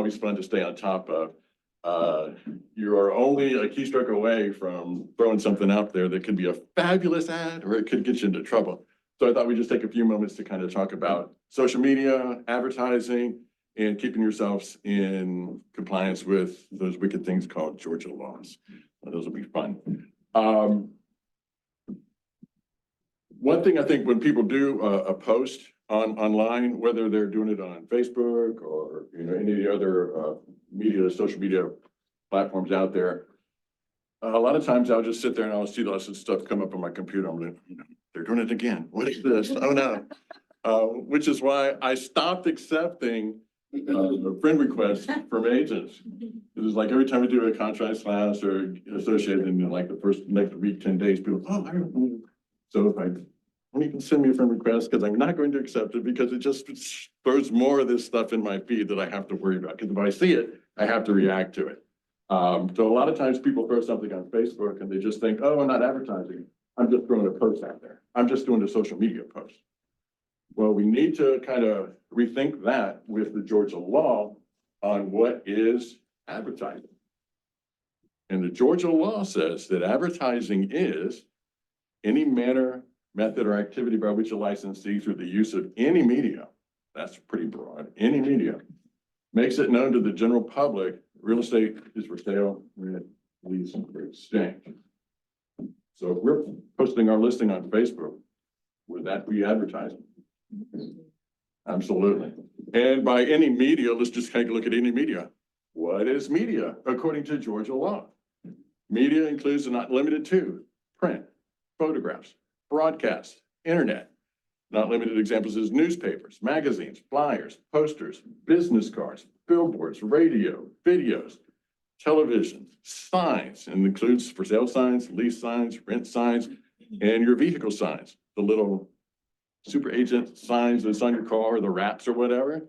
always fun to stay on top of. You are only a keystroke away from throwing something out there that could be a fabulous ad, or it could get you into trouble. So I thought we'd just take a few moments to kind of talk about social media, advertising, and keeping yourselves in compliance with those wicked things called Georgia laws. Those will be fun. One thing I think when people do a post online, whether they're doing it on Facebook or any of the other social media platforms out there, a lot of times I'll just sit there and I'll see lots of stuff come up on my computer. I'm like, they're doing it again. What is this? Oh no. Which is why I stopped accepting friend requests from agents. It was like every time we do a contract class or associated in like the next week, 10 days, people, oh, I don't. So if when you can send me a friend request, because I'm not going to accept it because it just throws more of this stuff in my feed that I have to worry about. Because if I see it, I have to react to it. So a lot of times people throw something on Facebook and they just think, oh, I'm not advertising. I'm just throwing a post out there. I'm just doing a social media post. Well, we need to kind of rethink that with the Georgia law on what is advertising. And the Georgia law says that advertising is any manner, method, or activity by which a licensee through the use of any media, that's pretty broad, any media, makes it known to the general public, real estate is for sale, rent, lease, and for exchange. So if we're posting our listing on Facebook, would that be advertising? Absolutely. And by any media, let's just take a look at any media. What is media according to Georgia law? Media includes and not limited to print, photographs, broadcast, internet. Not limited examples is newspapers, magazines, flyers, posters, business cards, billboards, radio, videos, television, signs, and includes for sale signs, lease signs, rent signs, and your vehicle signs, the little super agent signs that's on your car, the wraps or whatever,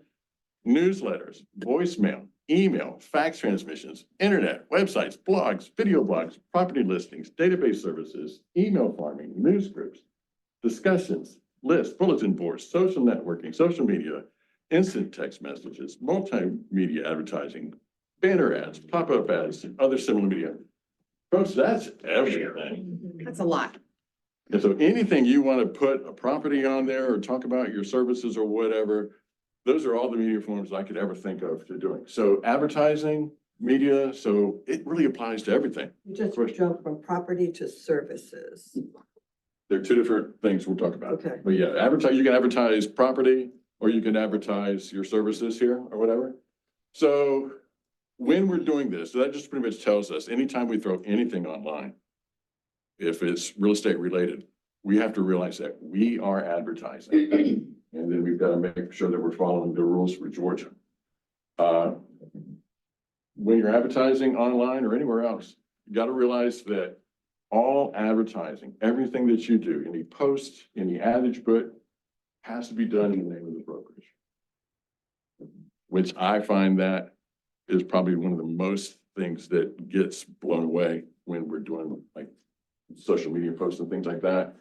newsletters, voicemail, email, fax transmissions, internet, websites, blogs, video blogs, property listings, database services, email farming, news groups, discussions, lists, bulletin boards, social networking, social media, instant text messages, multimedia advertising, banner ads, pop-up ads, and other similar media. Folks, that's everything. That's a lot. And so anything you want to put a property on there or talk about your services or whatever, those are all the media forms I could ever think of to doing. So advertising, media, so it really applies to everything. You just jump from property to services. They're two different things we'll talk about. Okay. But yeah, you can advertise property or you can advertise your services here or whatever. So when we're doing this, that just pretty much tells us anytime we throw anything online, if it's real estate related, we have to realize that we are advertising. And then we've got to make sure that we're following the rules for Georgia. When you're advertising online or anywhere else, you got to realize that all advertising, everything that you do, any post, any ad that you put, has to be done in the name of the brokerage. Which I find that is probably one of the most things that gets blown away when we're doing like social media posts and things like that.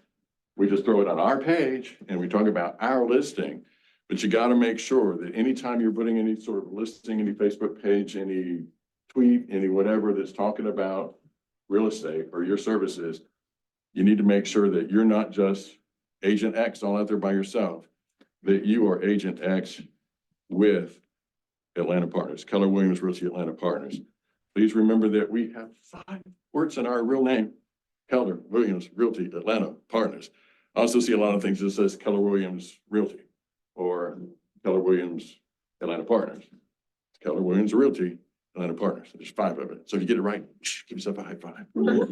We just throw it on our page and we talk about our listing, but you got to make sure that anytime you're putting any sort of listing, any Facebook page, any tweet, any whatever that's talking about real estate or your services, you need to make sure that you're not just Agent X all out there by yourself, that you are Agent X with Atlanta Partners, Keller Williams Realty Atlanta Partners. Please remember that we have 5 words in our real name. Keller Williams Realty Atlanta Partners. I also see a lot of things that says Keller Williams Realty or Keller Williams Atlanta Partners. Keller Williams Realty Atlanta Partners. There's 5 of it. So if you get it right, give yourself a high five. Keller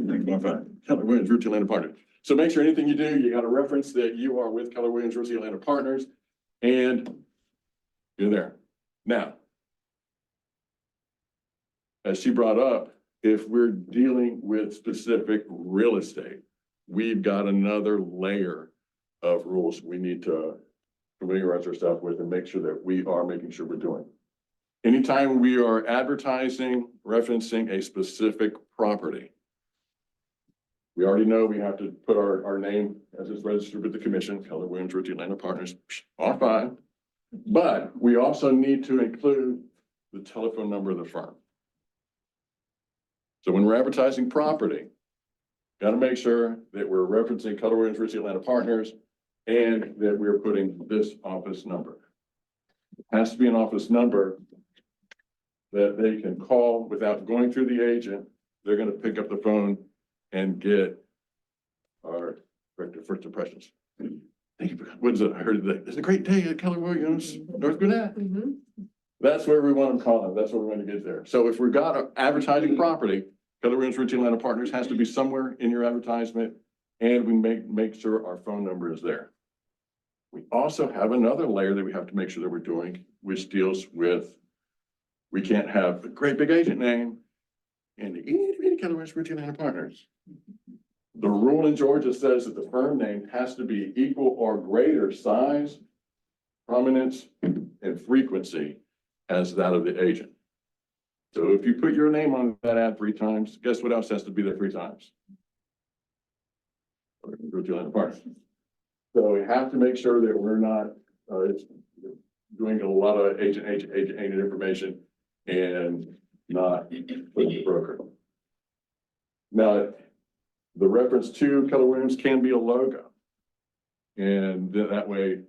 Williams Realty Atlanta Partners. So make sure anything you do, you got to reference that you are with Keller Williams Realty Atlanta Partners and you're there. Now, as she brought up, if we're dealing with specific real estate, we've got another layer of rules we need to familiarize ourselves with and make sure that we are making sure we're doing. Anytime we are advertising, referencing a specific property, we already know we have to put our name as it's registered with the commission, Keller Williams Realty Atlanta Partners, all fine. But we also need to include the telephone number of the firm. So when we're advertising property, got to make sure that we're referencing Keller Williams Realty Atlanta Partners and that we're putting this office number. It has to be an office number that they can call without going through the agent. They're going to pick up the phone and get our director of first impressions. Thank you. What is it? I heard that. It's a great day at Keller Williams, North Gwinnett. That's where we want them calling. That's where we want to get there. So if we've got an advertising property, Keller Williams Realty Atlanta Partners has to be somewhere in your advertisement, and we make sure our phone number is there. We also have another layer that we have to make sure that we're doing, which deals with, we can't have a great big agent name and the itty bitty Keller Williams Realty Atlanta Partners. The rule in Georgia says that the firm name has to be equal or greater size, prominence, and frequency as that of the agent. So if you put your name on that ad 3 times, guess what else has to be there 3 times? Realty Atlanta Partners. So we have to make sure that we're not doing a lot of agent information and not putting the broker. Now, the reference to Keller Williams can be a logo. And then that way,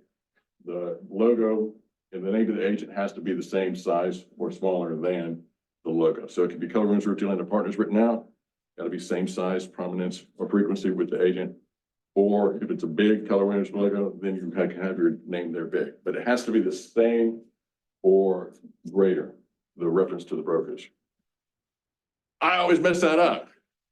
the logo and the name of the agent has to be the same size or smaller than the logo. So it can be Keller Williams Realty Atlanta Partners written out, got to be same size, prominence, or frequency with the agent. Or if it's a big Keller Williams logo, then you can have your name there big. But it has to be the same or greater, the reference to the brokerage. I always mess that up.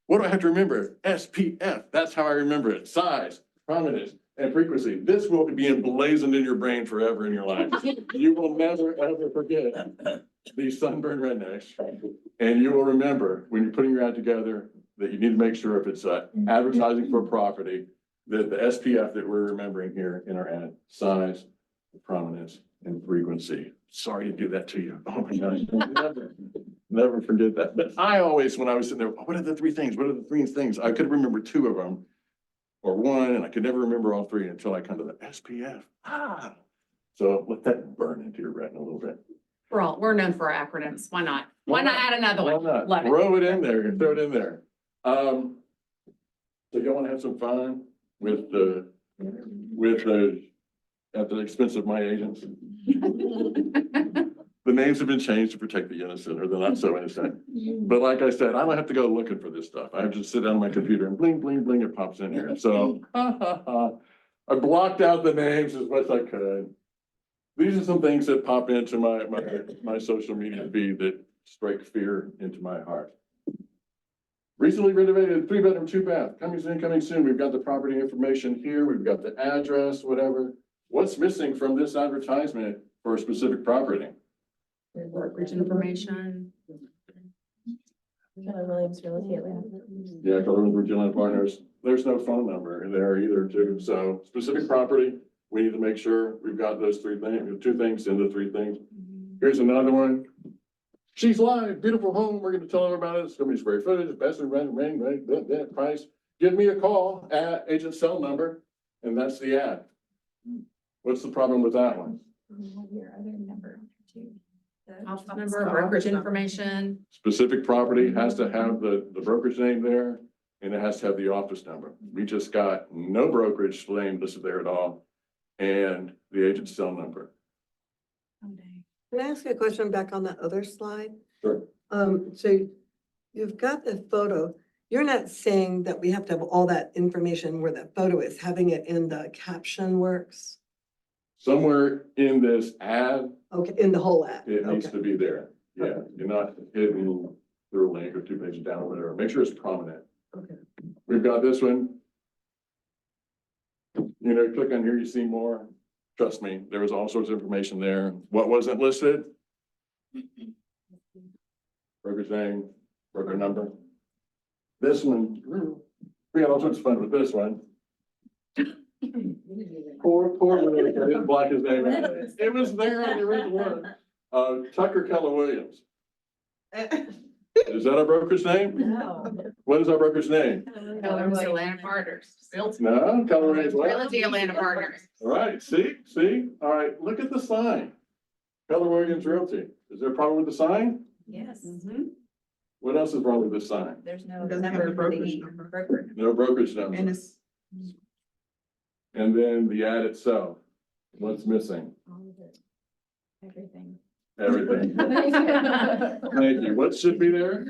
What do I have to remember? SPF. That's how I remember it. Size, prominence, and frequency. This will be emblazoned in your brain forever in your life. You will never, ever forget these sunburned rednecks. And you will remember when you're putting your ad together that you need to make sure if it's advertising for a property, that the SPF that we're remembering here in our ad, size, prominence, and frequency. Sorry to do that to you. Oh my gosh. Never forget that. But I always, when I was sitting there, what are the 3 things? What are the 3 things? I could remember 2 of them or 1, and I could never remember all 3 until I come to the SPF. So let that burn into your retina a little bit. We're known for our acronyms. Why not? Why not add another Why one? not? Love it. Throw it in there, throw it in there. So y'all want to have some fun with at the expense of my agents? The names have been changed to protect the innocent or the not so innocent. But like I said, I don't have to go looking for this stuff. I have to sit down on my computer and bling, bling, bling, it pops in here. So I blocked out the names as much as I could. These are some things that pop into my social media feed that strike fear into my heart. Recently renovated 3-bedroom, 2-bath, coming soon. We've got the property information here. We've got the address, whatever. What's missing from this advertisement for a specific property? Brokerage information. Keller Williams Realty Atlanta. Yeah, Keller Williams Realty Atlanta Partners. There's no phone number there either too. So specific property, we need to make sure we've got those 3 things, 2 things in the 3 things. Here's another one. She's live, beautiful home. We're going to tell them about it. It's going to be square footage, best in rent, that price. Give me a call at agent cell number, and that's the ad. What's the problem with that one? Your other number too. Office number, brokerage information. Specific property has to have the brokerage name there, and it has to have the office number. We just got no brokerage name listed there at all, and the agent cell number. Can I ask you a question back on that other slide? Sure. So you've got the photo. You're not saying that we have to have all that information where that photo is, having it in the caption works? Somewhere in this ad, Okay, in the whole ad? it needs Okay. to be there. Yeah, you're not hidden through a link or 2 pages down or whatever. Make sure it's prominent. Okay. We've got this one. You know, click on here, you see more. Trust me, there was all sorts of information there. What wasn't listed? Broker's name, broker number. This one, we had all sorts of fun with this one. Poor Willie, I didn't block his name out. It was there on the original one. Tucker Keller Williams. Is that our broker's name? No. What is our broker's name? Keller Williams Atlanta Partners. No, Keller Williams. what? Realty Atlanta Partners. All right, see, all right, look at the sign. Keller Williams Realty. Is there a problem with the sign? Yes, What else is wrong with the sign? there's no Doesn't have number the for brokerage the number. broker. No brokerage And number. it's, And then the ad itself. What's missing? All of it. Everything. Everything. Thank you. What should be there?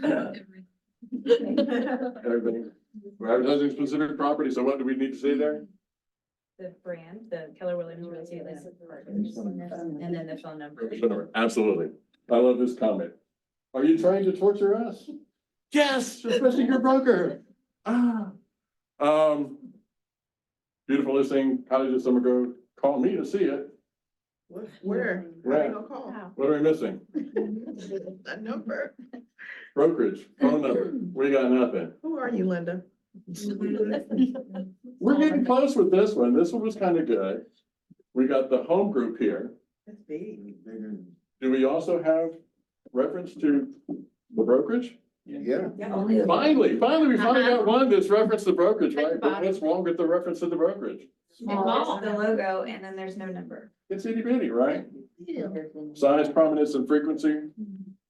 Everything. We're advertising specific property, so what do we need to say there? The brand, the Keller Williams Realty Atlantic Partners, and then the phone number. Absolutely. I love this comment. Are you trying to torture us? Yes, especially your broker. Ah. Beautiful listing, Cottage of Summer Grove. Call me to see it. where? How Where? you gonna call? What are we missing? A number. Brokerage, phone number. We got nothing. Who are you, Linda? We're getting close with this one. This one was kind of good. We got the home group here. That's big. Do we also have reference to the brokerage? Yeah. Finally, we finally got one that's referenced the brokerage, right? Think But about it. what's wrong with the reference to the brokerage? Small, the logo, and then there's no number. It's itty bitty, right? Size, prominence, and frequency.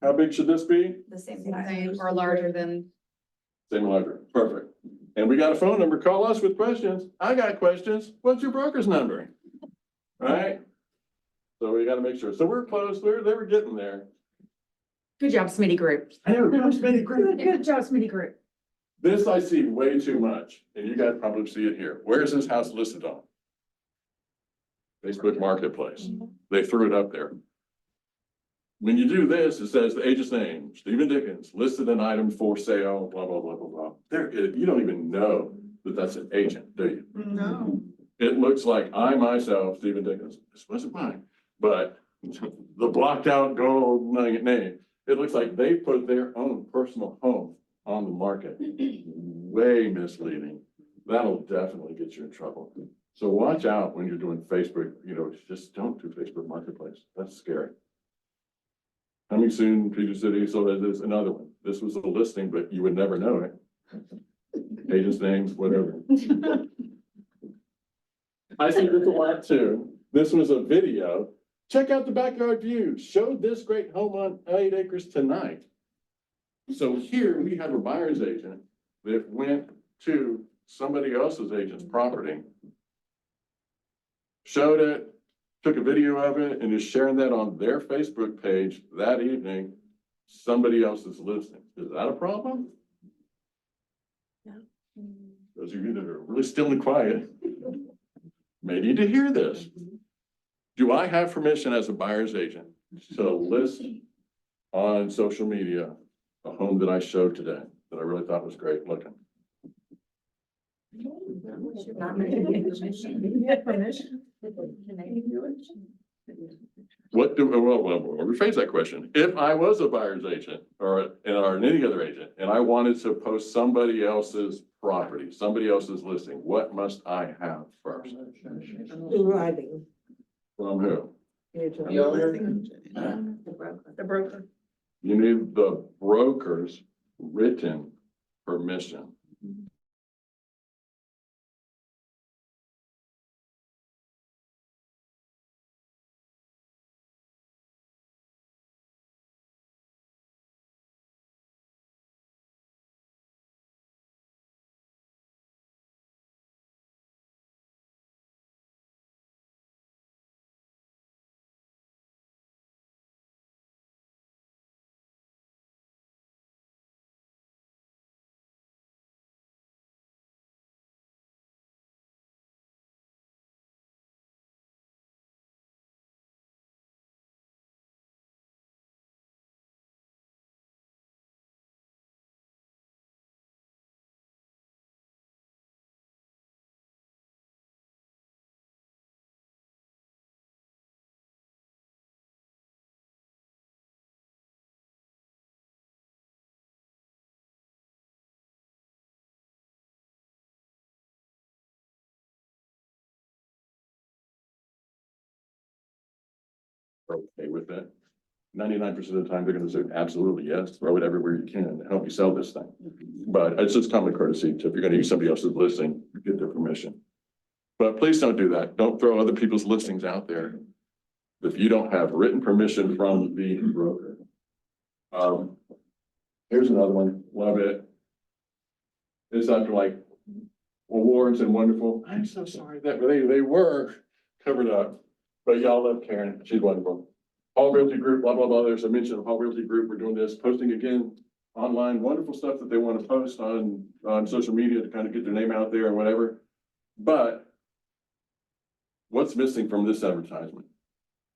How big should this be? The same Same size. or larger than, Same or larger. Perfect. And we got a phone number. Call us with questions. I got questions. What's your broker's number? Right? So we gotta make sure. So we're close. They were getting there. good job, Smitty Group. Hey, we're getting great. Good job, Smitty Group. This I see way too much, and you guys probably see it here. Where is this house listed on? Facebook Marketplace. They threw it up there. When you do this, it says the agent's name, Stephen Dickens, listed an item for sale, blah, blah, blah, blah, blah. There, you don't even know that that's an agent, do you? No. It looks like I myself, Stephen Dickens, this wasn't mine, but the blocked out gold name, it looks like they put their own personal home on the market. Way misleading. That'll definitely get you in trouble. So watch out when you're doing Facebook, just don't do Facebook Marketplace. That's scary. Coming soon, Peter City, so there's another one. This was a listing, but you would never know it. Agent's names, whatever. I see this a lot too. This was a video. Check out the backyard view. Showed this great home on 8 acres tonight. So here we have a buyer's agent that went to somebody else's agent's property. Showed it, took a video of it, and is sharing that on their Facebook page that evening. Somebody else's listing. Is that a problem? Those of you that are really still and quiet may need to hear this. Do I have permission as a buyer's agent to list on social media a home that I showed today that I really thought was great looking? What do, well, rephrase that question. If I was a buyer's agent or any other agent, and I wanted to post somebody else's property, somebody else's listing, what must I have first? In writing. From who? The owner. The broker. You need the broker's written permission. Okay with that? 99% of the time, they're gonna say, absolutely, yes, throw it everywhere you can to help you sell this thing. But it's just common courtesy to, if you're gonna use somebody else's listing, get their permission. But please don't do that. Don't throw other people's listings out there. if you don't have written permission from the broker. Here's another one, love it. It's after like awards and wonderful. I'm so sorry that they were covered up, but y'all love Karen. She's wonderful. Hall Realty Group, blah, blah, blah. There's a mention of Hall Realty Group. We're doing this, posting again online, wonderful stuff that they want to post on social media to kind of get their name out there and whatever. But what's missing from this advertisement?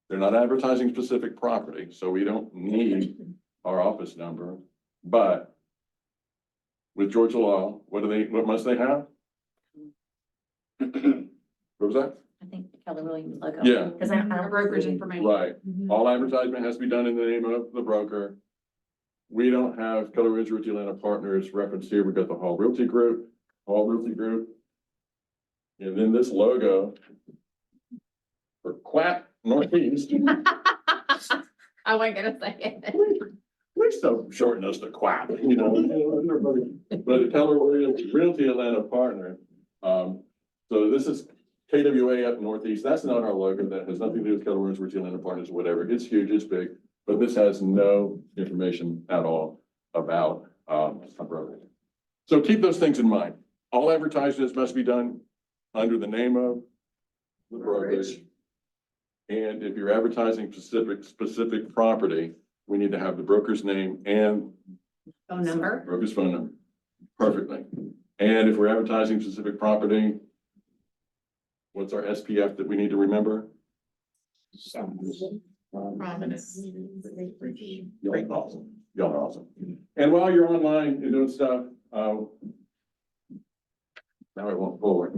They're not advertising specific property, so we don't need our office number, but with Georgia law, what must they have? What was that? I think Keller Williams logo. Yeah. Cause I Our brokerage information. Right. Mhm. All advertisement has to be done in the name of the broker. We don't have Keller Ridge Realty Atlanta Partners referenced here. We've got the Hall Realty Group, And then this logo for Quack Northeast. I wasn't gonna say it. Please don't shorten us to Quack, you know, everybody. But Keller Williams Realty Atlanta Partner. So this is KWA up Northeast. That's not our logo. That has nothing to do with Keller Williams Realty Atlanta Partners, whatever. It's huge, it's big, but this has no information at all about a broker. So keep those things in mind. All advertisements must be done under the name of the brokerage. And if you're advertising specific property, we need to have the broker's name and Phone number. broker's phone number. Perfectly. And if we're advertising specific property, what's our SPF that we need to remember? Providence. Y'all are awesome. Y'all are awesome. And while you're online and doing stuff, now I won't forward.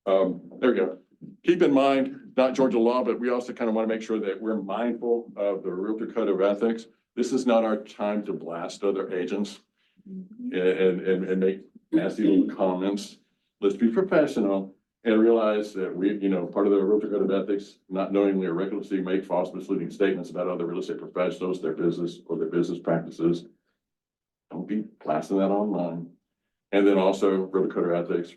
There we go. Keep in mind, not Georgia law, but we also kind of want to make sure that we're mindful of the Realtor Code of Ethics. This is not our time to blast other agents and make nasty little comments. Let's be professional and realize that we, part of the Realtor Code of Ethics, not knowingly or recklessly make false misleading statements about other real estate professionals, their business or their business practices. Don't be blasting that online. And then also Realtor Code of Ethics,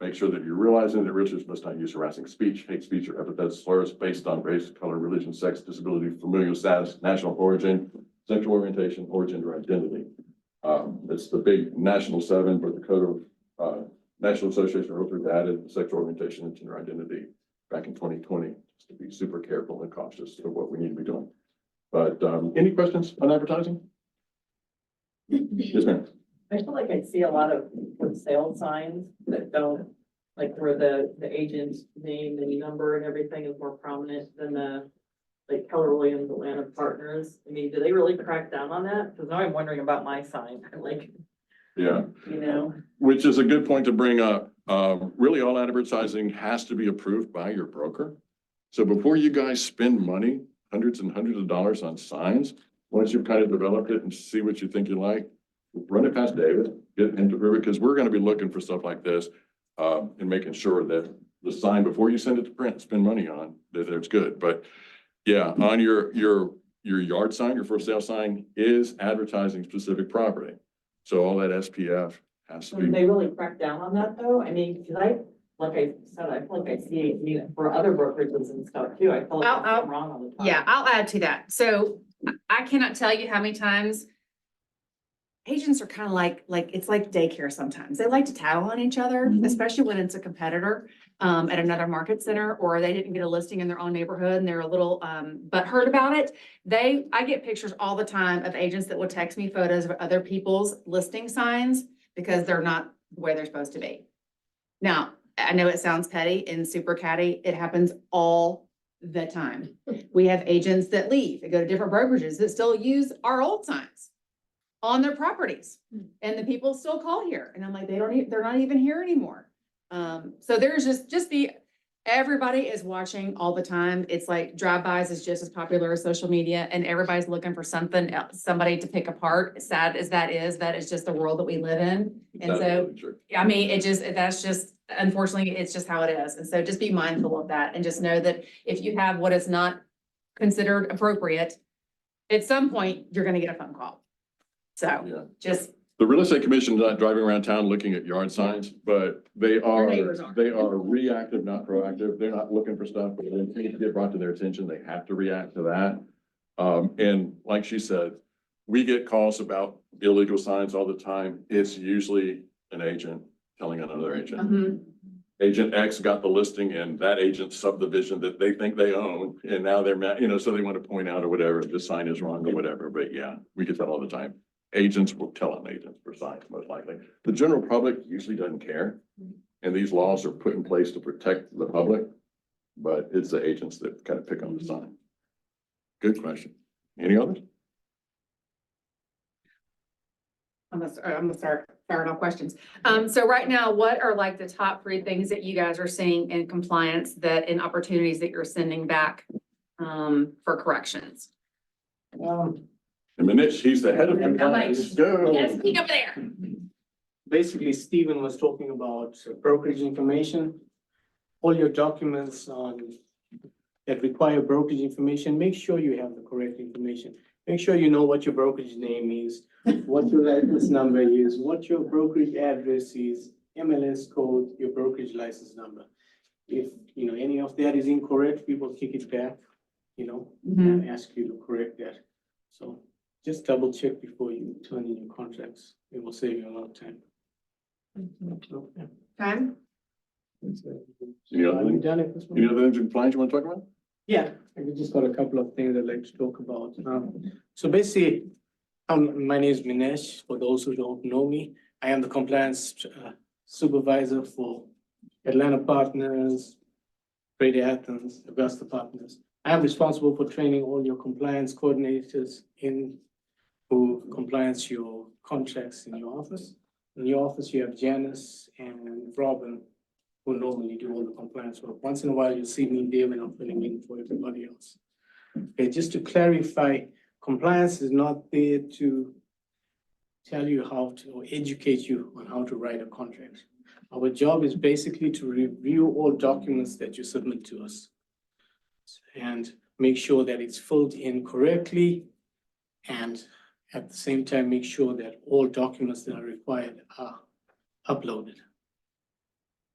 make sure that you're realizing that realtors must not use harassing speech, hate speech, or epithets, slurs based on race, color, religion, sex, disability, familial status, national origin, sexual orientation, or gender identity. It's the big national 7, but the Code of National Association of Realtors added sexual orientation and gender identity back in 2020, just to be super careful and cautious of what we need to be doing. But any questions on advertising? Yes, ma'am. I feel like I see a lot of for sale signs that don't, like where the agent's name and number and everything is more prominent than the, like Keller Williams Atlanta Partners. I mean, do they really crack down on that? Cause now I'm wondering about my sign, like, Yeah. Which is a good point to bring up. Really, all advertising has to be approved by your broker. So before you guys spend money, hundreds and hundreds of dollars on signs, once you've kind of developed it and see what you think you like, run it past David, get him to approve it, because we're gonna be looking for stuff like this, and making sure that the sign, before you send it to print, spend money on, that it's good. But yeah, on your yard sign, your for sale sign is advertising specific property. So all that SPF has to do be. they really crack down on that though? I mean, cause like I said, I feel like I see it for other brokerages and stuff too. I feel like I'll- it's wrong all the time. Yeah, I'll add to that. So I cannot tell you how many times agents are kind of like it's like daycare sometimes. They like to tattle on each other, Mhm. especially when it's a competitor at another market center, or they didn't get a listing in their own neighborhood and they're a little butthurt about it. I get pictures all the time of agents that will text me photos of other people's listing signs because they're not where they're supposed to be. Now, I know it sounds petty and super catty. It happens all the time. We have agents that leave and go to different brokerages that still use our old signs on their properties. And the people still call here. And I'm like, they're not even here anymore. So there's everybody is watching all the time. It's like drive-bys is just as popular as social media, and everybody's looking for something else, somebody to pick apart. As sad as that is just the world that we live in. And so, I mean, unfortunately, it's just how it is. And so just be mindful of that and just know that if you have what is not considered appropriate, at some point, you're gonna get a phone call. So Yeah. just The real estate commission is not driving around town looking at yard signs, but they are, neighbors are. they are reactive, not proactive. They're not looking for stuff, but when things get brought to their attention, they have to react to that. And like she said, we get calls about illegal signs all the time. It's usually an agent telling another agent. Mhm. Agent X got the listing in that agent's subdivision that they think they own, and now they're mad, you know, so they want to point out or whatever, the sign is wrong or whatever, but yeah, we get that all the time. Agents will tell on agents for signs, most likely. The general public usually doesn't care, and these laws are put in place to protect the public, but it's the agents that kind of pick on the sign. Good question. Any others? I'm gonna start firing off questions. So right now, what are like the top 3 things that you guys are seeing in compliance that in opportunities that you're sending back for corrections? And Manish, he's the head of I'm like, compliance. Go. Yes, speak up there. Basically, Stephen was talking about brokerage information. All your documents that require brokerage information, make sure you have the correct information. Make sure you know what your brokerage name is, what your license number is, what your brokerage address is, MLS code, your brokerage license number. If, you know, any of that is incorrect, we will kick it back, you know, and ask you to correct that. So just double check before you turn in your contracts. It will save you a lot of time. So, yeah. Okay. Any other Are you things? done at this Any point? other things in compliance you want to talk about? Yeah, we just got a couple of things I'd like to talk about. So basically, my name is Minesh. For those who don't know me, I am the compliance supervisor for Atlanta Partners, Greater Athens, Augusta Partners. I am responsible for training all your compliance coordinators in who compliance your contracts in your office. In your office, you have Janice and Robin, who normally do all the compliance work. Once in a while, you'll see me there when I'm filling in for everybody else. Okay, just to clarify, compliance is not there to tell you how to, or educate you on how to write a contract. Our job is basically to review all documents that you submit to us and make sure that it's filled in correctly, and at the same time, make sure that all documents that are required are uploaded.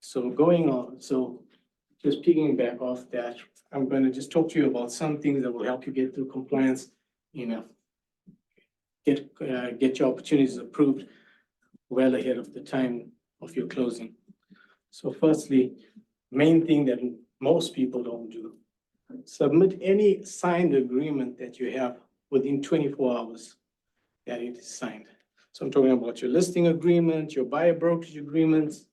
So going on, so just picking back off that, I'm going to just talk to you about some things that will help you get through compliance, you know, get your opportunities approved well ahead of the time of your closing. So firstly, main thing that most people don't do, submit any signed agreement that you have within 24 hours that it is signed. So I'm talking about your listing agreement, your buyer brokerage agreements,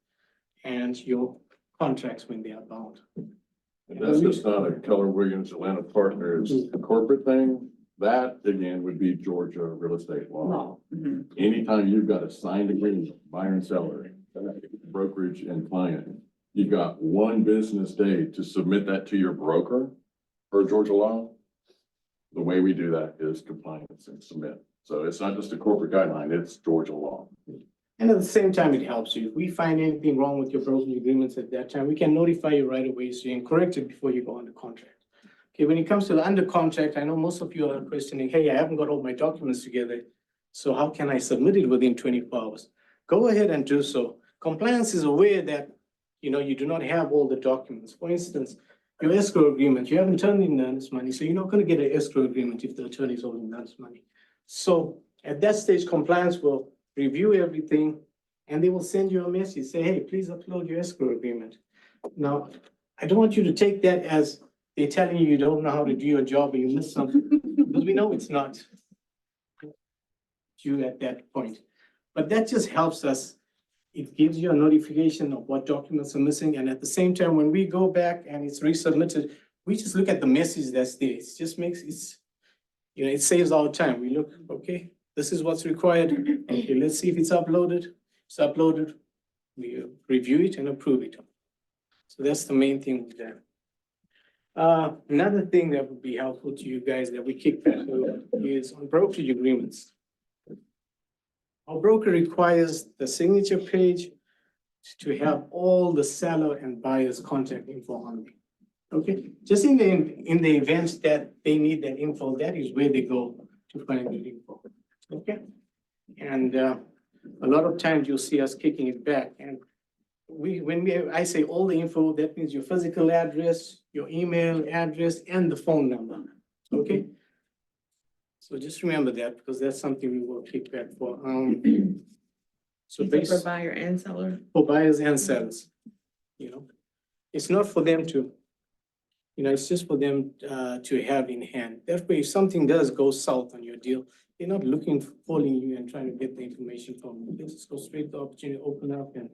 and your contracts when they are bound. And that's just not a Keller Williams Atlanta Partners corporate thing. That again would be Georgia real estate law. Anytime you've got a signed agreement, buyer and seller, brokerage and client, you've got 1 business day to submit that to your broker per Georgia law. The way we do that is compliance and submit. So it's not just a corporate guideline, it's Georgia law. And at the same time, it helps you. If we find anything wrong with your brokerage agreements at that time, we can notify you right away so you can correct it before you go under contract. Okay, when it comes to the under contract, I know most of you are questioning, hey, I haven't got all my documents together. So how can I submit it within 24 hours? Go ahead and do so. Compliance is aware that, you know, you do not have all the documents. For instance, your escrow agreement, you haven't turned in earnest money, so you're not going to get an escrow agreement if the attorney is holding earnest money. So at that stage, compliance will review everything, and they will send you a message, say, hey, please upload your escrow agreement. Now, I don't want you to take that as they're telling you you don't know how to do your job or you missed something, because we know it's not due at that point. But that just helps us. It gives you a notification of what documents are missing, and at the same time, when we go back and it's resubmitted, we just look at the message that's there. It just makes it, you know, it saves our time. We look, okay, this is what's required. Okay, let's see if it's uploaded. It's uploaded. We review it and approve it. So that's the main thing with that. Another thing that would be helpful to you guys that we kick back is on brokerage agreements. Our broker requires the signature page to have all the seller and buyer's contact info on it. Okay, just in the event that they need that info, that is where they go to find the info. Okay, and a lot of times you'll see us kicking it back. And I say all the info, that means your physical address, your email address, and the phone number, okay? So just remember that, because that's something we will kick back for. So For based buyer and seller. for buyers and sellers, you know? It's not for them to, it's just for them to have in hand. That way, if something does go south on your deal, they're not calling you and trying to get the information from you. They just go straight to the opportunity, open up, and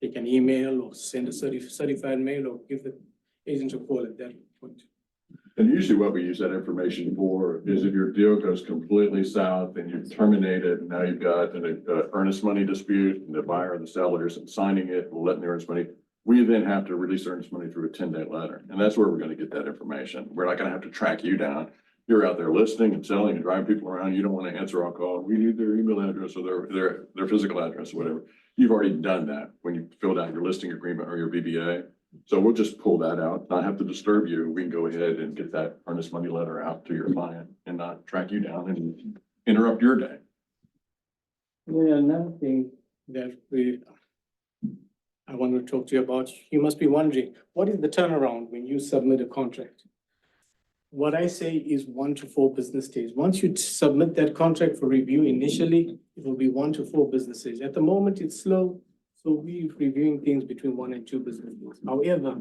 they can email or send a certified mail or give the agent a call at that point. And usually what we use that information for is if your deal goes completely south and you've terminated, and now you've got an earnest money dispute, and the buyer and the seller isn't signing it, or letting the earnest money. We then have to release earnest money through a 10-day letter, and that's where we're gonna get that information. We're not gonna have to track you down. You're out there listing and selling and driving people around. You don't wanna answer our call. We need their email address or their physical address or whatever. You've already done that when you filled out your listing agreement or your BBA. So we'll just pull that out, not have to disturb you. We can go ahead and get that earnest money letter out to your client and not track you down and interrupt your day. Yeah, another thing that I want to talk to you about, you must be wondering, what is the turnaround when you submit a contract? What I say is 1 to 4 business days. Once you submit that contract for review initially, it will be 1 to 4 business days. At the moment, it's slow, so we're reviewing things between 1 and 2 business days. However,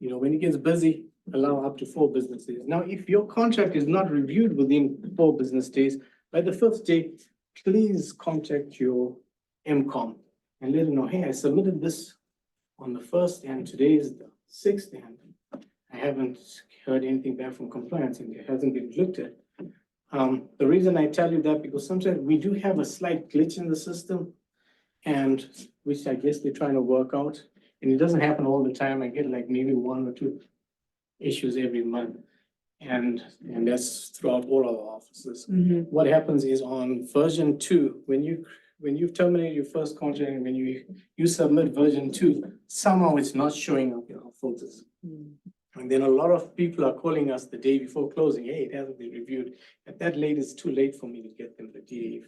when it gets busy, allow up to 4 business days. Now, if your contract is not reviewed within 4 business days, by the 5th day, please contact your MCOM and let them know, hey, I submitted this on the 1st and today is the 6th and I haven't heard anything back from compliance and it hasn't been looked at. The reason I tell you that, because sometimes we do have a slight glitch in the system, and which I guess they're trying to work out, and it doesn't happen all the time. I get like maybe 1 or 2 issues every month, and that's throughout all our offices. What happens is on version 2, when you've terminated your first contract and when you submit version 2, somehow it's not showing up in our filters. And then a lot of people are calling us the day before closing, hey, it hasn't been reviewed. At that late, it's too late for me to get them the DA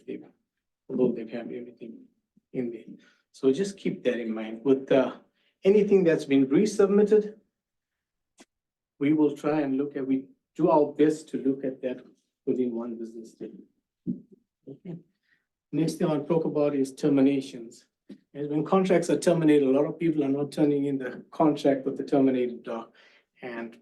although they have everything in there. So just keep that in mind. With anything that's been resubmitted, we will try and we do our best to look at that within 1 business day. Okay. Next thing I'll talk about is terminations. And when contracts are terminated, a lot of people are not turning in the contract with the terminated doc. And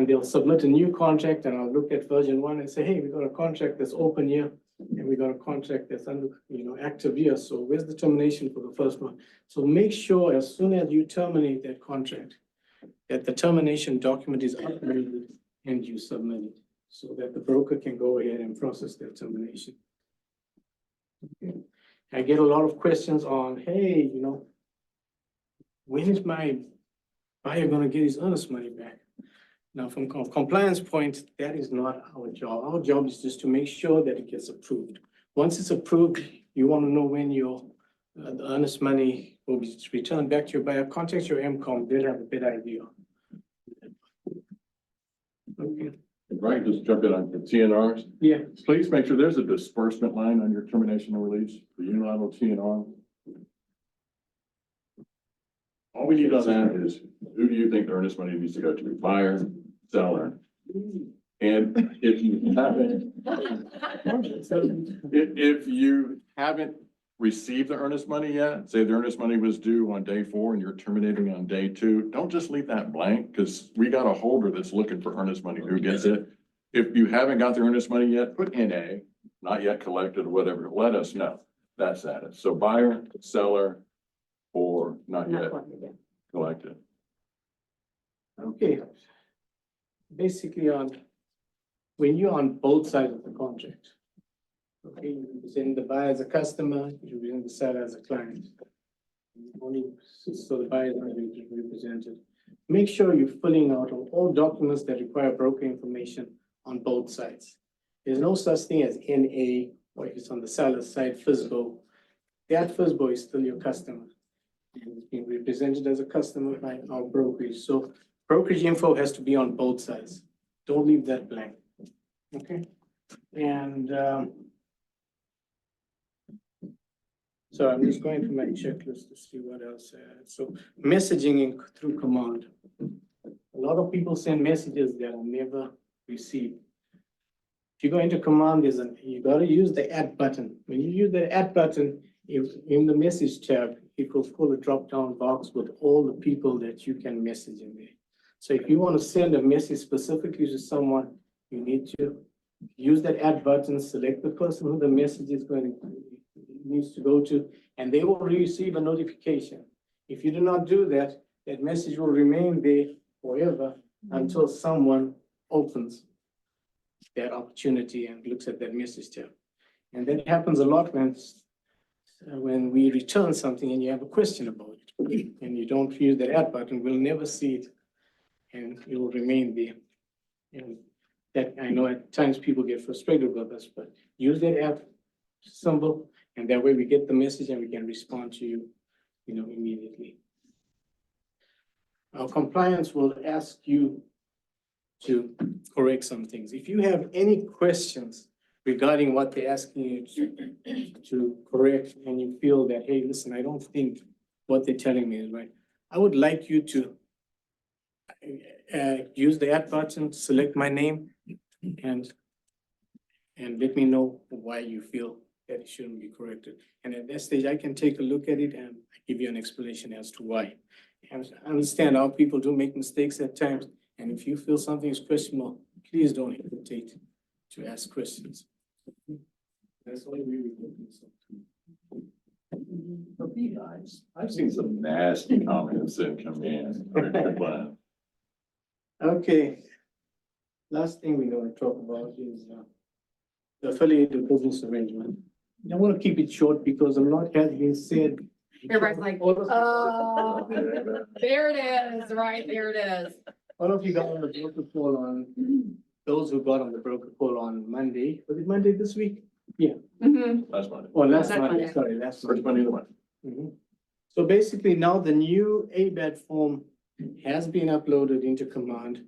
they'll submit a new contract, and I'll look at version 1 and say, hey, we got a contract that's open here, and we got a contract that's under, active here. So where's the termination for the first one? So make sure as soon as you terminate that contract, that the termination document is uploaded and you submit it, so that the broker can go ahead and process that termination. Okay. I get a lot of questions on, hey, when is my buyer gonna get his earnest money back? Now, from compliance point, that is not our job. Our job is just to make sure that it gets approved. Once it's approved, you want to know when the earnest money will be returned back to your buyer. Contact your MCOM, they'll have a better idea. Okay. Right, just jump in on the TNRs. Yeah. Please make sure there's a disbursement line on your termination and release for unilateral TNR. All we need on that is, who do you think the earnest money needs to go to? Buyer, seller? And if you haven't received the earnest money yet, say the earnest money was due on day 4 and you're terminating on day 2, don't just leave that blank, because we got a holder that's looking for earnest money. Who gets it? If you haven't got the earnest money yet, put NA, not yet collected, or whatever. Let us know. That's that. So buyer, seller, or not yet collected. Okay. Basically when you're on both sides of the contract, okay, you represent the buyer as a customer, you represent the seller as a client. Only so the buyer is not represented. Make sure you're filling out all documents that require broker information on both sides. There's no such thing as NA, or if it's on the seller's side, FSBO. That FSBO is still your customer. And it's being represented as a customer by our brokerage. So brokerage info has to be on both sides. Don't leave that blank. Okay. And So I'm just going to my checklist to see what else. So messaging through command. A lot of people send messages that are never received. If you go into command, you gotta use the add button. When you use the add button, if in the message tab, it will pull a drop-down box with all the people that you can message in there. So if you want to send a message specifically to someone, you need to use that add button, select the person who the message is needs to go to, and they will receive a notification. If you do not do that, that message will remain there forever until someone opens that opportunity and looks at that message tab. And that happens a lot when we return something and you have a question about it, and you don't use that add button, we'll never see it, and it will remain there. And that, I know at times people get frustrated with us, but use that add symbol, and that way we get the message and we can respond to you, immediately. Our compliance will ask you to correct some things. If you have any questions regarding what they're asking you to correct, and you feel that, hey, listen, I don't think what they're telling me is right, I would like you to use the add button, select my name, and let me know why you feel that it shouldn't be corrected. And at that stage, I can take a look at it and give you an explanation as to why. And I understand how people do make mistakes at times, and if you feel something is questionable, please don't hesitate to ask questions. That's the way we would do this. I've seen some nasty comments that come in. Okay. Last thing we're going to talk about is the affiliated business arrangement. I want to keep it short because a lot has been said. Everybody's like, oh, there it is, right, there it is. All of you got on the broker poll those who got on the broker poll on Monday. Was it Monday this week? Mhm. Last Monday. Or last Last Monday, Monday. sorry, last First Monday. Monday of the month. Mhm. So basically now the new ABAD form has been uploaded into Command.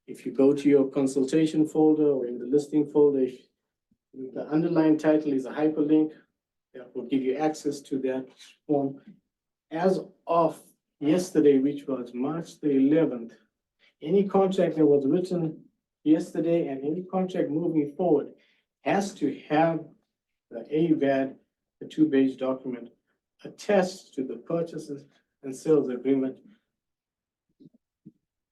If you go to your consultation folder or in the listing folder, the underlying title is a hyperlink that will give you access to that form. As of yesterday, which was March the 11th, any contract that was written yesterday and any contract moving forward has to have the ABAD, the two-page document, attached to the purchases and sales agreement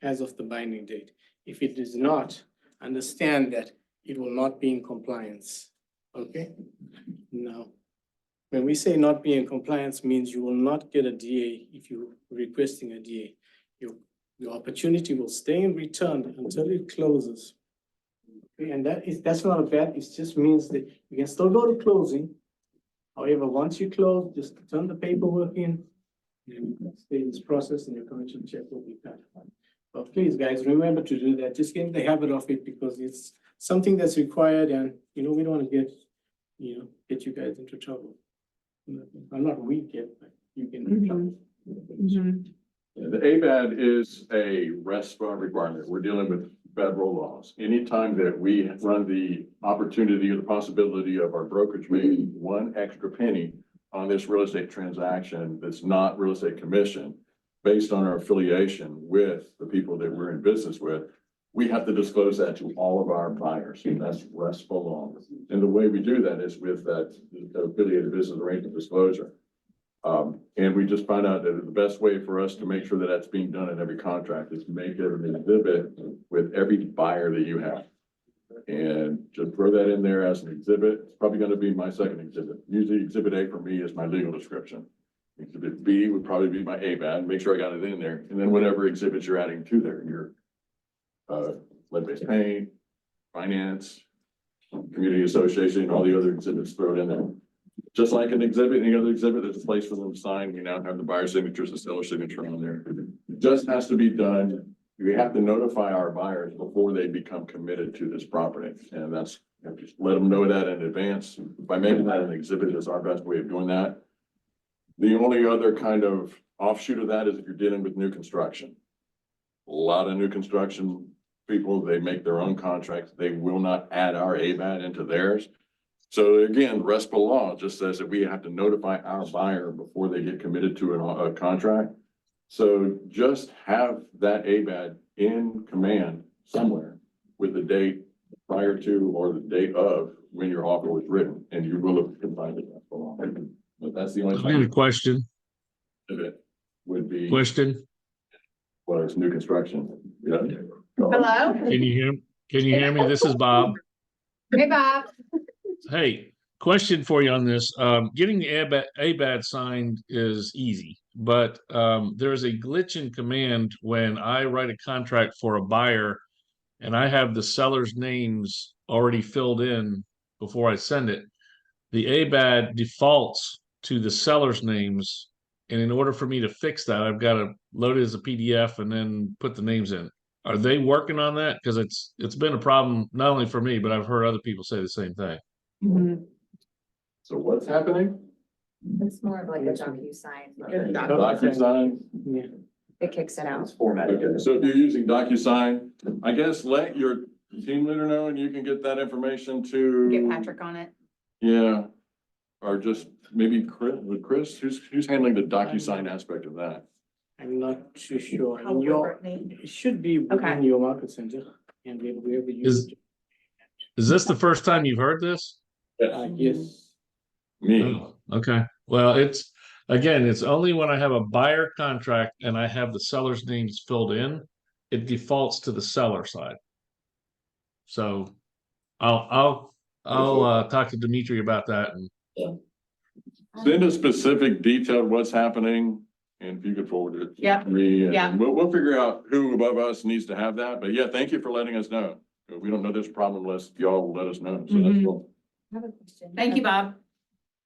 as of the binding date. If it is not, understand that it will not be in compliance, okay? Now, when we say not be in compliance means you will not get a DA if you're requesting a DA. Your opportunity will stay in return until it closes. Okay, and that's not a bad, it just means that you can still go to closing. However, once you close, just turn the paperwork in and stay in this process and your commission check will be cut. But please, guys, remember to do that. Just get in the habit of it because it's something that's required and, we don't want to get you guys into trouble. I'm not weak yet, but you can. Mhm. The ABAD is a RESPA requirement. We're dealing with federal laws. Anytime that we run the opportunity or the possibility of our brokerage making one extra penny on this real estate transaction that's not real estate commission, based on our affiliation with the people that we're in business with, we have to disclose that to all of our buyers. And that's RESPA law. And the way we do that is with that affiliated business arrangement disclosure. And we just found out that the best way for us to make sure that that's being done in every contract is to make it an exhibit with every buyer that you have. And just throw that in there as an exhibit. It's probably going to be my second exhibit. Usually exhibit A for me is my legal description. Exhibit B would probably be my ABAD, make sure I got it in there. And then whatever exhibits you're adding to there, your lead-based paint, finance, community association, all the other exhibits thrown in there. Just like an exhibit, any other exhibit, there's a place for them to sign. We now have the buyer signatures, the seller signature on there. It just has to be done. We have to notify our buyers before they become committed to this property. And that's, just let them know that in advance. By making that an exhibit is our best way of doing that. The only other kind of offshoot of that is if you're dealing with new construction. A lot of new construction people, they make their own contracts. They will not add our ABAD into theirs. So again, RESPA law just says that we have to notify our buyer before they get committed to a contract. So just have that ABAD in command somewhere with the date prior to or the date of when your offer was written, and you will have complied with RESPA law. But that's the only I've got a thing question, of it would be, question. well, it's new construction. Yeah. Hello? Can you hear me? This is Bob. Hey, Bob. Hey, question for you on this. Getting the ABAD signed is easy, but there's a glitch in command when I write a contract for a buyer and I have the seller's names already filled in before I send it. The ABAD defaults to the seller's names, and in order for me to fix that, I've got to load it as a PDF and then put the names in. Are they working on that? Because it's been a problem not only for me, but I've heard other people say the same thing. So what's happening? It's more of like a DocuSign. DocuSign. Yeah. It kicks it out. Okay, so if you're using DocuSign, I guess let your team leader know and you can get that information to. Get Patrick on it. Yeah, or just maybe Chris, who's handling the DocuSign aspect of that? I'm not too sure. How In your, Brittany? it should be Okay. within your market center and wherever you. Is this the first time you've heard this? Yes. Me, Oh, okay. Well, it's only when I have a buyer contract and I have the seller's names filled in, it defaults to the seller side. So I'll talk to Dimitri about that and send a specific detail what's happening, and if you could forward it. to Yep. Me, Yeah. and we'll figure out who above us needs to have that, but yeah, thank you for letting us know. We don't know this problem unless y'all will let us know, so that's Mhm. cool. I have a question. Thank you, Bob.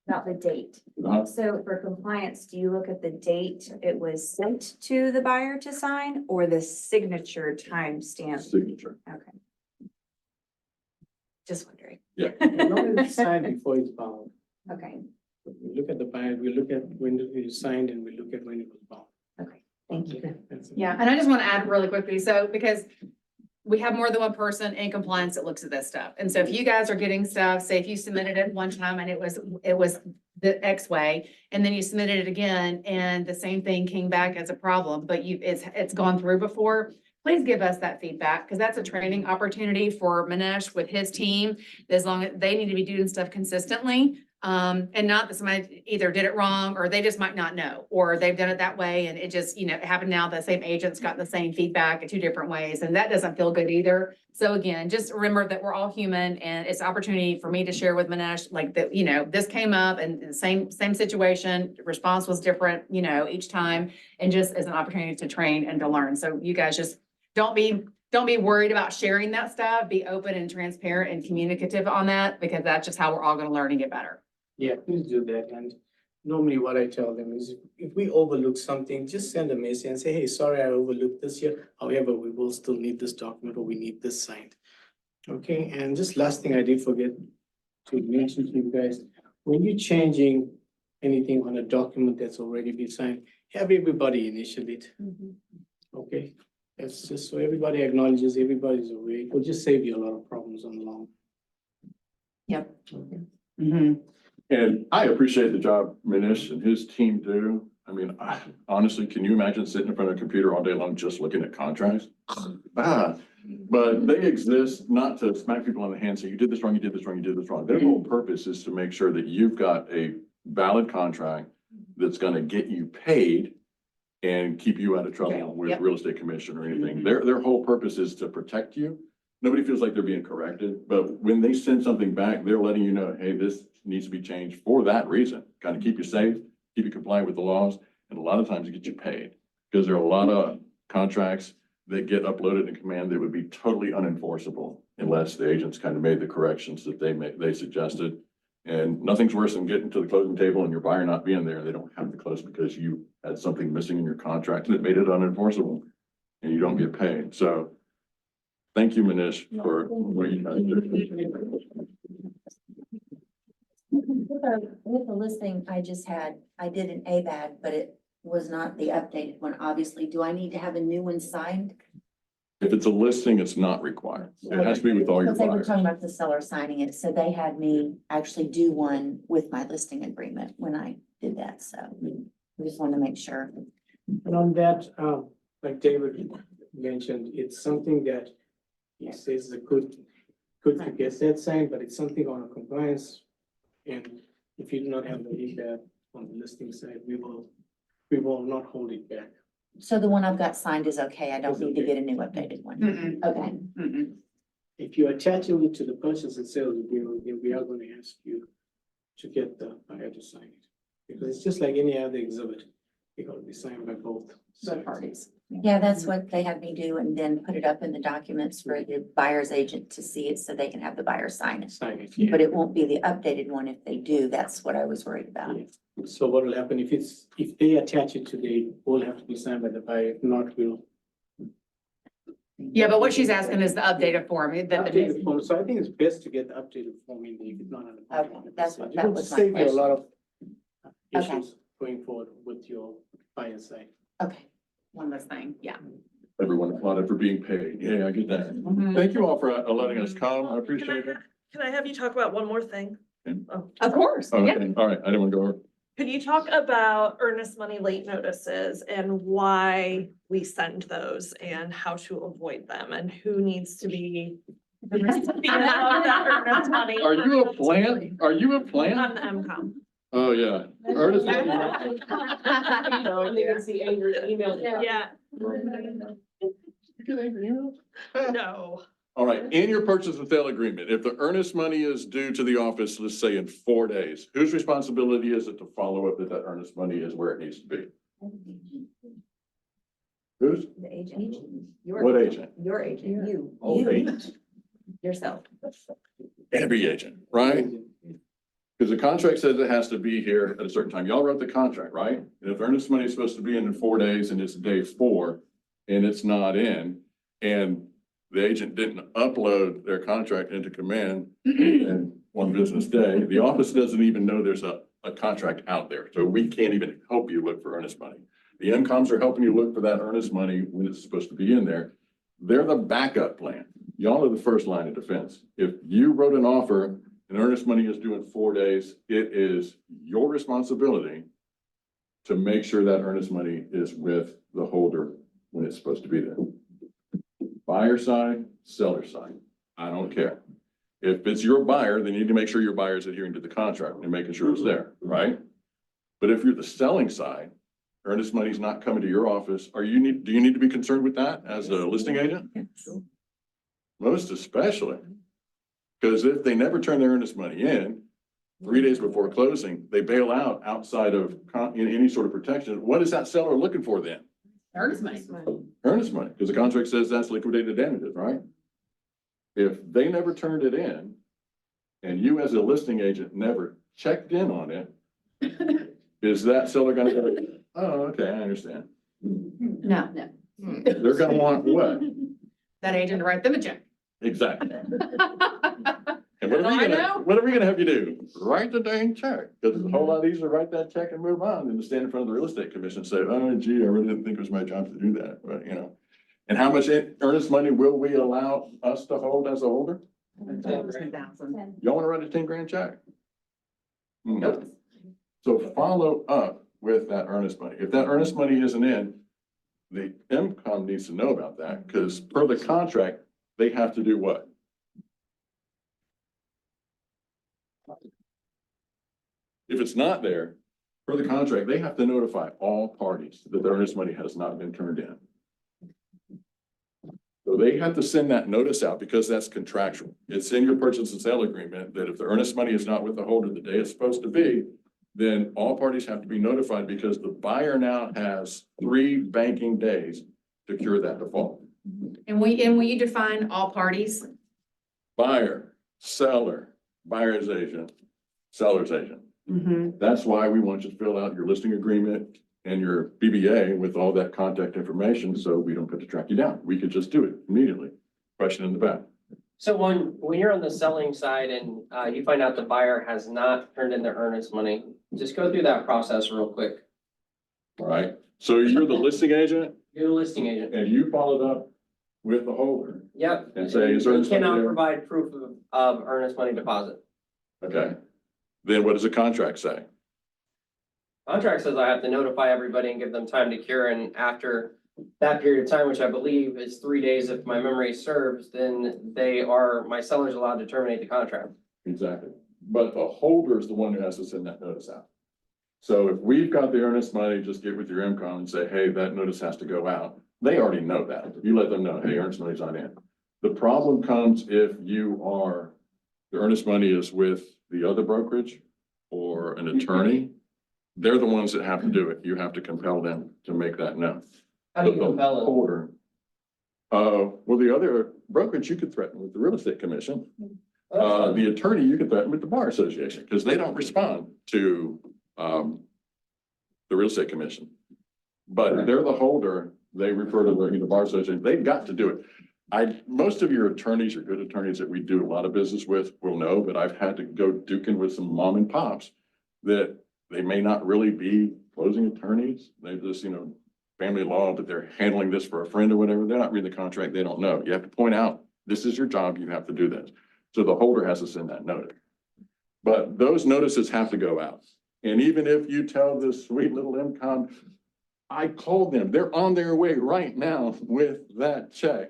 About the date. Uh-huh. So for compliance, do you look at the date it was sent to the buyer to sign or the signature timestamp? Signature. Okay. Just wondering. Normally it's signed before it's bound. Okay, We look at the buyer, we look at when it was signed and we look at when it was bound. okay, thank you. That's it. Yeah, and I just want to add really quickly, so because we have more than one person in compliance that looks at this stuff. And so if you guys are getting stuff, say if you submitted it one time and it was the X way, and then you submitted it again and the same thing came back as a problem, but it's gone through before, please give us that feedback, because that's a training opportunity for Manish with his team, as long as they need to be doing stuff consistently. And not that somebody either did it wrong, or they just might not know, or they've done it that way, and it just, it happened now, the same agent's got the same feedback in two different ways, and that doesn't feel good either. So again, just remember that we're all human, and it's an opportunity for me to share with Manish, like that, this came up and the same situation, response was different, each time, and just as an opportunity to train and to learn. So you guys just don't be worried about sharing that stuff. Be open and transparent and communicative on that, because that's just how we're all gonna learn and get better. Yeah, please do that. And normally what I tell them is if we overlook something, just send a message and say, hey, sorry, I overlooked this here. However, we will still need this document or we need this signed. Okay, and just last thing I did forget to mention to you guys, when you're changing anything on a document that's already been signed, have everybody initial it. Okay, that's just so everybody acknowledges, everybody's aware. It will just save you a lot of problems on the long. Yep. Okay. And I appreciate the job Manish and his team do. I mean, honestly, can you imagine sitting in front of a computer all day long just looking at contracts? But they exist not to smack people on the hand, say you did this wrong, you did this wrong, you did this wrong. Their whole purpose is to make sure that you've got a valid contract that's gonna get you paid and keep you out of trouble with Yep. real estate commission or anything. Their whole purpose is to protect you. Nobody feels like they're being corrected, but when they send something back, they're letting you know, hey, this needs to be changed for that reason. Kind of keep you safe, keep you compliant with the laws, and a lot of times it gets you paid. Because there are a lot of contracts that get uploaded in command that would be totally unenforceable unless the agents kind of made the corrections that they suggested. And nothing's worse than getting to the closing table and your buyer not being there. They don't have to close because you had something missing in your contract that made it unenforceable and you don't get paid. So thank you, Manish, for what you guys do. With the listing I just had, I did an ABAD, but it was not the updated one, obviously. Do I need to have a new one signed? If it's a listing, it's not required. It has to be with all your Because they were buyers. talking about the seller signing it, so they had me actually do one with my listing agreement when I did that, so we just wanted to make sure. And on that, like David mentioned, it's something that he says is good to get that signed, but it's something on a compliance. And if you do not have the EBAT on the listing side, we will not hold it back. So the one I've got signed is okay, I don't It's need to okay. get a new updated one. Mm-mm, Okay, mm-mm. If you're attaching it to the purchase and sales agreement, then we are going to ask you to get the buyer to sign it. Because it's just like any other exhibit, it's going to be signed by both sides. parties. yeah, that's what they had me do, and then put it up in the documents for the buyer's agent to see it, so they can have the buyer sign it. Sign it, yeah. But it won't be the updated one if they do, that's what I was worried about. Yeah. So what will happen if they attach it today, it will have to be signed by the buyer, if not, we'll. Yeah, but what she's asking is the updated form, Updated form, so I think it's best to get the updated form in, if it's not on the. Okay, that's what- It that will was my save you a lot of Okay. issues going forward with your buyer side. Okay, one less thing, yeah. Everyone applauded for being paid. Yeah, I get that. Mhm. Thank you all for letting us come. I appreciate it. Can I have you talk about one more thing? Okay. Oh, Of course, yeah. Okay, all right. I didn't want to go over. could you talk about earnest money late notices and why we send those and how to avoid them and who needs to be the recipient of that earnest money? Are you a plant? Are you a I'm plant? the MCOM. Oh, yeah. Ernest. See angry emails. Yeah, You get angry emails? no. All right, in your purchase and sale agreement, if the earnest money is due to the office, let's say in 4 days, whose responsibility is it to follow up that that earnest money is where it needs to be? Whose? The agent. What agent? Your agent, you. Oh, agent. Yourself. Every agent, right? Because the contract says it has to be here at a certain time. Y'all wrote the contract, right? And if earnest money is supposed to be in 4 days and it's day 4 and it's not in, and the agent didn't upload their contract into Command in 1 business day, the office doesn't even know there's a contract out there. So we can't even help you look for earnest money. The MCOMs are helping you look for that earnest money when it's supposed to be in there. They're the backup plan. Y'all are the first line of defense. If you wrote an offer and earnest money is due in 4 days, it is your responsibility to make sure that earnest money is with the holder when it's supposed to be there. Buyer side, seller side, I don't care. If it's your buyer, then you need to make sure your buyer is adhering to the contract and making sure it's there, right? But if you're the selling side, earnest money's not coming to your office, do you need to be concerned with that as a listing agent? Most especially. Because if they never turn their earnest money in, 3 days before closing, they bail out outside of any sort of protection. What is that seller looking for then? Earnest money. Earnest money, because the contract says that's liquidated damages, right? If they never turned it in and you as a listing agent never checked in on it, is that seller gonna go, oh, okay, I understand. No. They're gonna want what? That agent to write them a check. Exactly. And what are I we know. gonna, what are we gonna have you do? Write the dang check, because it's a whole lot easier to write that check and move on than to stand in front of the real estate commission and say, oh gee, I really didn't think it was my job to do that, but you know. And how much earnest money will we allow us to hold as a holder? Y'all wanna write a 10 grand check? No. So follow up with that earnest money. If that earnest money isn't in, the MCOM needs to know about that, because per the contract, they have to do what? If it's not there, per the contract, they have to notify all parties that the earnest money has not been turned in. So they have to send that notice out because that's contractual. It's in your purchase and sale agreement that if the earnest money is not with the holder the day it's supposed to be, then all parties have to be notified because the buyer now has 3 banking days to cure that default. And will you define all parties? Buyer, seller, buyer's agent, seller's agent. That's why we want you to fill out your listing agreement and your BBA with all that contact information, so we don't have to track you down. We could just do it immediately. Question in the back. So when you're on the selling side and you find out the buyer has not turned in their earnest money, just go through that process real quick. All right, so you're the listing agent You're the listing agent. and you followed up with the holder. Yep. And say, is You earnest money cannot there? provide proof of earnest money deposit. Okay. Then what does the contract say? Contract says I have to notify everybody and give them time to cure, and after that period of time, which I believe is 3 days if my memory serves, then my seller's allowed to terminate the contract. Exactly. But the holder is the one who has to send that notice out. So if we've got the earnest money, just get with your MCOM and say, hey, that notice has to go out. They already know that. You let them know, hey, earnest money's not in. The problem comes if the earnest money is with the other brokerage or an attorney. They're the ones that have to do it. You have to compel them to make that known. How do you But the compel them? holder, well, the other brokerage, you could threaten with the real estate commission. The attorney, you could threaten with the bar association, because they don't respond to, the real estate commission. But they're the holder, they refer to the bar association, they've got to do it. Most of your attorneys are good attorneys that we do a lot of business with, will know, but I've had to go duking with some mom and pops that they may not really be closing attorneys, they just, family law, that they're handling this for a friend or whatever, they're not reading the contract, they don't know. You have to point out, this is your job, you have to do this. So the holder has to send that notice. But those notices have to go out. And even if you tell this sweet little MCOM, I called them, they're on their way right now with that check.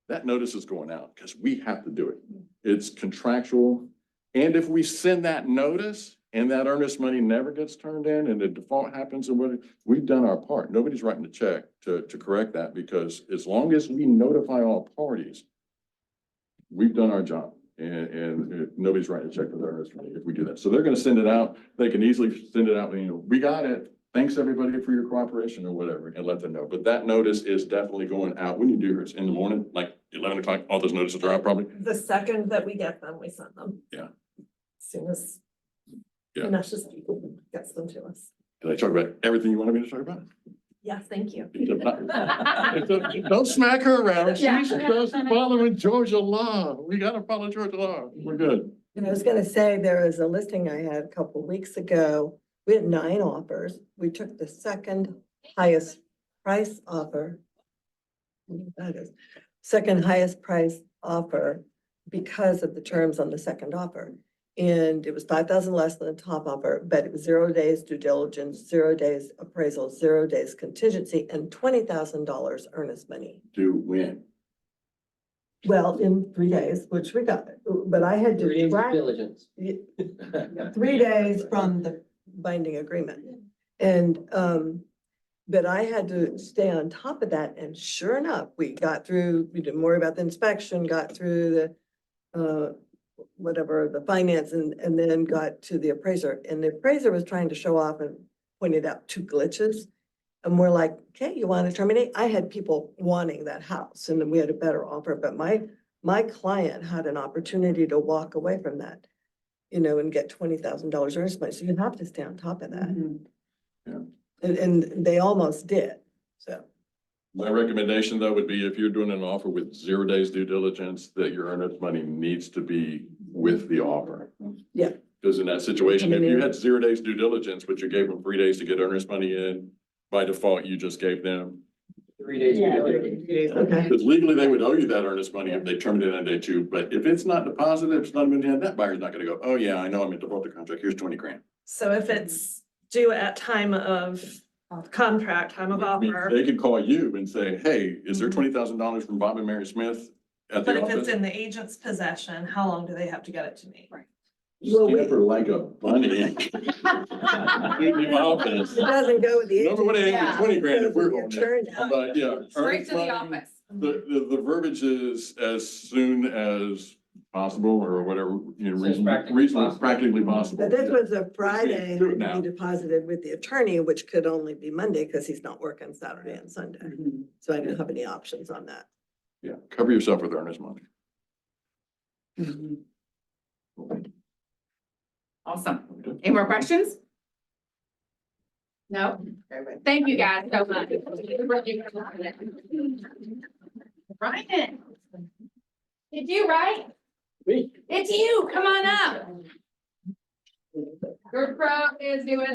That notice is going out because we have to do it. It's contractual. And if we send that notice and that earnest money never gets turned in and the default happens and we've done our part. Nobody's writing the check to correct that, because as long as we notify all parties, we've done our job, and nobody's writing a check for their earnest money if we do that. So they're gonna send it out. They can easily send it out, we got it. Thanks everybody for your cooperation or whatever, and let them know. But that notice is definitely going out. When you do yours in the morning, like 11 o'clock, all those notices are out probably. The second that we get them, we send them. Yeah. As soon as. Yeah. Vanessa's people gets them to us. Did I talk about everything you wanted me to talk about? Yes, thank you. Don't smack her around. Yeah. She's supposed to follow Georgia law. We gotta follow Georgia law. We're good. And I was gonna say, there was a listing I had a couple weeks ago. We had 9 offers. We took the second highest price offer. I don't know what that is. Second highest price offer because of the terms on the second offer. And it was 5,000 less than the top offer, but it was 0 days due diligence, 0 days appraisal, 0 days contingency, and $20,000 earnest money. To win. Well, in 3 days, which we got, but I had 3 to days of track diligence. 3 days from the binding agreement. And, but I had to stay on top of that, and sure enough, we didn't worry about the inspection, got through the, whatever, the finance, and then got to the appraiser, and the appraiser was trying to show off and pointed out 2 glitches. And we're like, okay, you want to terminate? I had people wanting that house, and then we had a better offer, but my client had an opportunity to walk away from that, and get $20,000 earnest money, so you have to stay on top of that. Yeah. And they almost did, so. My recommendation though would be if you're doing an offer with 0 days due diligence, that your earnest money needs to be with the offer. Yeah. Because in that situation, if you had 0 days due diligence, but you gave them 3 days to get earnest money in, by default, you just gave them. 3 days. Yeah, diligence. Okay. Because legally, they would owe you that earnest money if they terminated on day 2, but if it's not deposited, if it's not in hand, that buyer's not gonna go, oh yeah, I know I'm in default the contract, here's 20 grand. So if it's due at time of contract, time of I mean, offer, they could call you and say, hey, is there $20,000 from Bob and Mary Smith at but the if it's office? in the agent's possession, how long do they have to get it to me? Well, Scamper like a bunny. In the office. It doesn't go with the. Number one, agent. it ain't 20 grand if we're It going goes there. with the attorney. But yeah. Straight earnest to the money, office. The verbiage is as soon as possible or whatever, Soon as reasonably, practically practically possible. But this was a Friday, Do it had to now. be deposited with the attorney, which could only be Monday because he's not working Saturday and Sunday. So I didn't have any options on that. Yeah, cover yourself with earnest money. Awesome. Any more questions? No? Thank you guys so much. Ryan. It's you, right? Me? It's you. Come on up. Your pro is doing